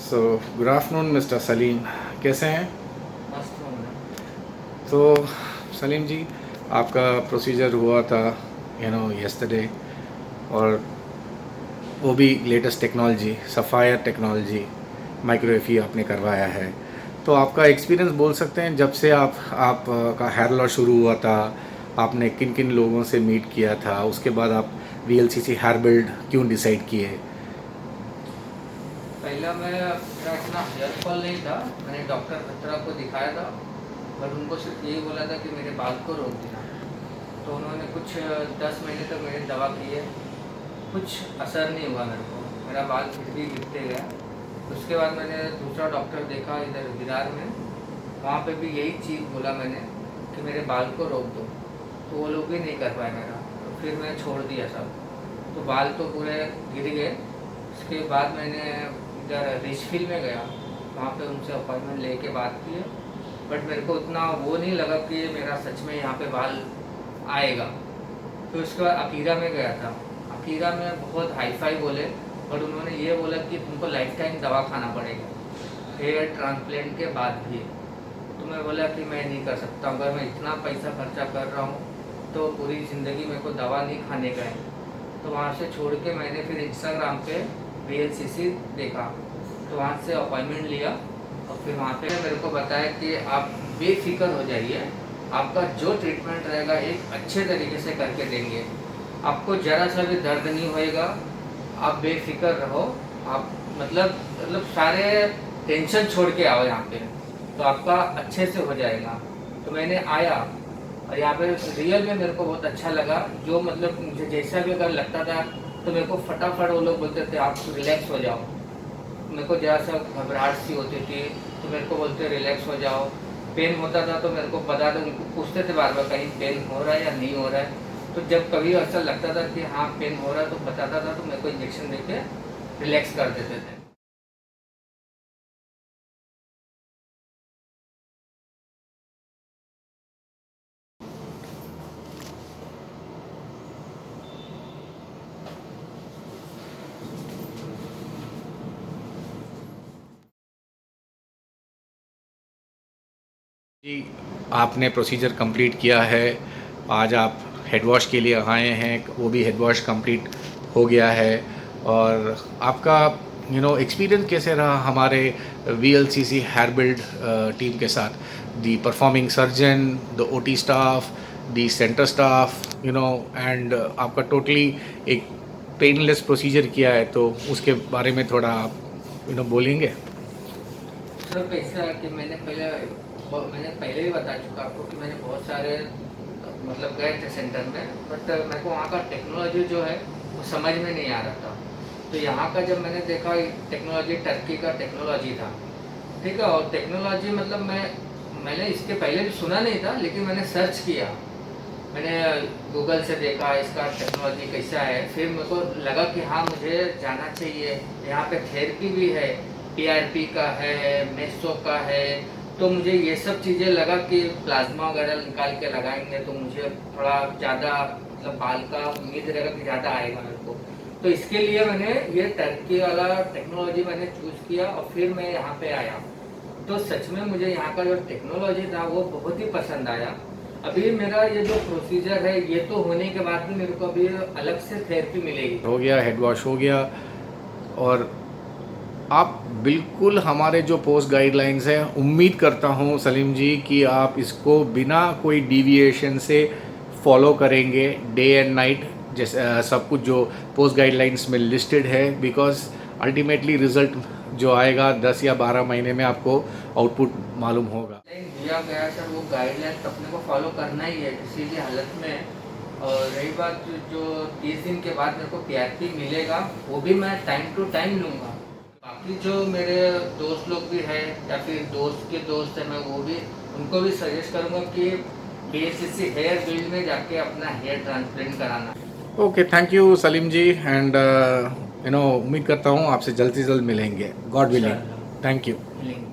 So good afternoon mister Salim, कैसे हैं? मस्त हूँ मैं। तो सलीम जी, आपका प्रोसीजर हुआ था यस्टरडे, और वो भी लेटेस्ट टेक्नोलॉजी, सफ़ायर टेक्नोलॉजी, माइक्रोएफी आपने करवाया है। तो आपका एक्सपीरियंस बोल सकते हैं, जब से आप का हेयर लॉस शुरू हुआ था, आपने किन किन लोगों से मीट किया था, उसके बाद आप वीएलसीसी हेयर बिल्ड क्यों डिसाइड किए? पहला मेरा इतना हेयर फॉल नहीं था। मैंने डॉक्टर खतरा को दिखाया था, बट उनको सिर्फ यही बोला था कि मेरे बाल को रोक देना। तो उन्होंने कुछ 10 महीने तक मेरी दवा की है, कुछ असर नहीं हुआ मेरे को। मेरा बाल फिर भी गिरते गया। उसके बाद मैंने दूसरा डॉक्टर देखा इधर विरार में, वहाँ पे भी यही चीज़ बोला मैंने कि मेरे बाल को रोक दो। तो वो लोग भी नहीं कर पाए मेरा, तो फिर मैं छोड़ दिया सब। तो बाल तो पूरे गिर गए। उसके बाद मैंने इधर रिचफील्ड में गया, वहाँ पे उनसे अपॉइंटमेंट लेके बात की है। बट मेरे को उतना वो नहीं लगा कि मेरा सच में यहाँ पे बाल आएगा। तो उसके बाद अकीरा में गया था। अकीरा में बहुत हाई फाई बोले, बट उन्होंने ये बोला कि तुमको लाइफ टाइम दवा खाना पड़ेगा हेयर ट्रांसप्लांट के बाद भी। तो मैं बोला कि मैं नहीं कर सकता, अगर मैं इतना पैसा खर्चा कर रहा हूँ तो पूरी ज़िंदगी मेरे को दवा नहीं खाने का है। तो वहाँ से छोड़ के मैंने फिर इंस्टाग्राम पे वीएलसीसी देखा, तो वहाँ से अपॉइंटमेंट लिया। और फिर वहाँ पे मेरे को बताया कि आप बेफिक्र हो जाइए, आपका जो ट्रीटमेंट रहेगा एक अच्छे तरीके से करके देंगे, आपको ज़रा सा भी दर्द नहीं होएगा, आप बेफिक्र रहो। आप मतलब सारे टेंशन छोड़ के आओ यहाँ पे, तो आपका अच्छे से हो जाएगा। तो मैंने आया और यहाँ पे रियल में मेरे को बहुत अच्छा लगा। जो मतलब मुझे जैसा भी अगर लगता था तो मेरे को फटाफट वो लोग बोलते थे आप रिलैक्स हो जाओ। मेरे को जरा सा घबराहट सी होती थी तो मेरे को बोलते रिलैक्स हो जाओ। पेन होता था तो मेरे को बता दो, उनको पूछते थे बार बार कहीं पेन हो रहा है या नहीं हो रहा है। तो जब कभी ऐसा लगता था कि हाँ पेन हो रहा है तो बताता था, तो मेरे को इंजेक्शन दे के रिलैक्स कर देते थे। जी, आपने प्रोसीजर कंप्लीट किया है। आज आप हेड वॉश के लिए आए हैं, वो भी हेड वॉश कंप्लीट हो गया है। और आपका एक्सपीरियंस कैसे रहा हमारे वीएलसीसी हेयर बिल्ड टीम के साथ? The performing surgeon, the OT staff, the centre staff, and आपका टोटली एक पेनलेस प्रोसीजर किया है, तो उसके बारे में थोड़ा आप बोलेंगे? सिर्फ ऐसा कि मैंने पहले भी बता चुका आपको कि मैंने बहुत सारे मतलब गए थे सेंटर में, बट मेरे को वहाँ का टेक्नोलॉजी जो है वो समझ में नहीं आ रहा था। तो यहाँ का जब मैंने देखा टेक्नोलॉजी टर्की का टेक्नोलॉजी था, ठीक है। और टेक्नोलॉजी मतलब मैंने इसके पहले भी सुना नहीं था, लेकिन मैंने सर्च किया, मैंने गूगल से देखा इसका टेक्नोलॉजी कैसा है। फिर मेरे को लगा कि हाँ मुझे जाना चाहिए। यहाँ पे थेरेपी भी है, पीआरपी का है, मेसो का है। तो मुझे ये सब चीज़ें लगा कि प्लाज्मा वगैरह निकाल के लगाएंगे तो मुझे थोड़ा ज़्यादा मतलब बाल का उम्मीद रहेगा कि ज़्यादा आएगा मेरे को। तो इसके लिए मैंने ये टर्की वाला टेक्नोलॉजी मैंने चूज़ किया और फिर मैं यहाँ पे आया। तो सच में मुझे यहाँ का जो टेक्नोलॉजी था वो बहुत ही पसंद आया। अभी मेरा ये जो प्रोसीजर है ये तो होने के बाद भी मेरे को अभी अलग से थेरेपी मिलेगी। हो गया, हेड वॉश हो गया, और आप बिल्कुल हमारे जो पोस्ट गाइडलाइंस हैं, उम्मीद करता हूँ सलीम जी कि आप इसको बिना कोई डिविएशन से फॉलो करेंगे डे एंड नाइट, जैसे सब कुछ जो पोस्ट गाइडलाइंस में लिस्टेड है। बिकॉज अल्टीमेटली रिज़ल्ट जो आएगा 10 या 12 महीने में आपको आउटपुट मालूम होगा। दिया गया सर वो गाइडलाइन अपने को फॉलो करना ही है किसी भी हालत में। और रही बात जो 30 दिन के बाद मेरे को पीआरपी मिलेगा, वो भी मैं टाइम टू टाइम लूँगा। बाकी जो मेरे दोस्त लोग भी हैं या फिर दोस्त के दोस्त हैं, मैं वो भी उनको भी सजेस्ट करूँगा कि बीएससीसी हेयर बिल्ड में जाके अपना हेयर ट्रांसप्लांट कराना। Okay, thank you Salim ji, and उम्मीद करता हूँ आपसे जल्द से जल्द मिलेंगे, गॉड विलिंग। इंशाल्लाह थैंक यू। मिलेंगे।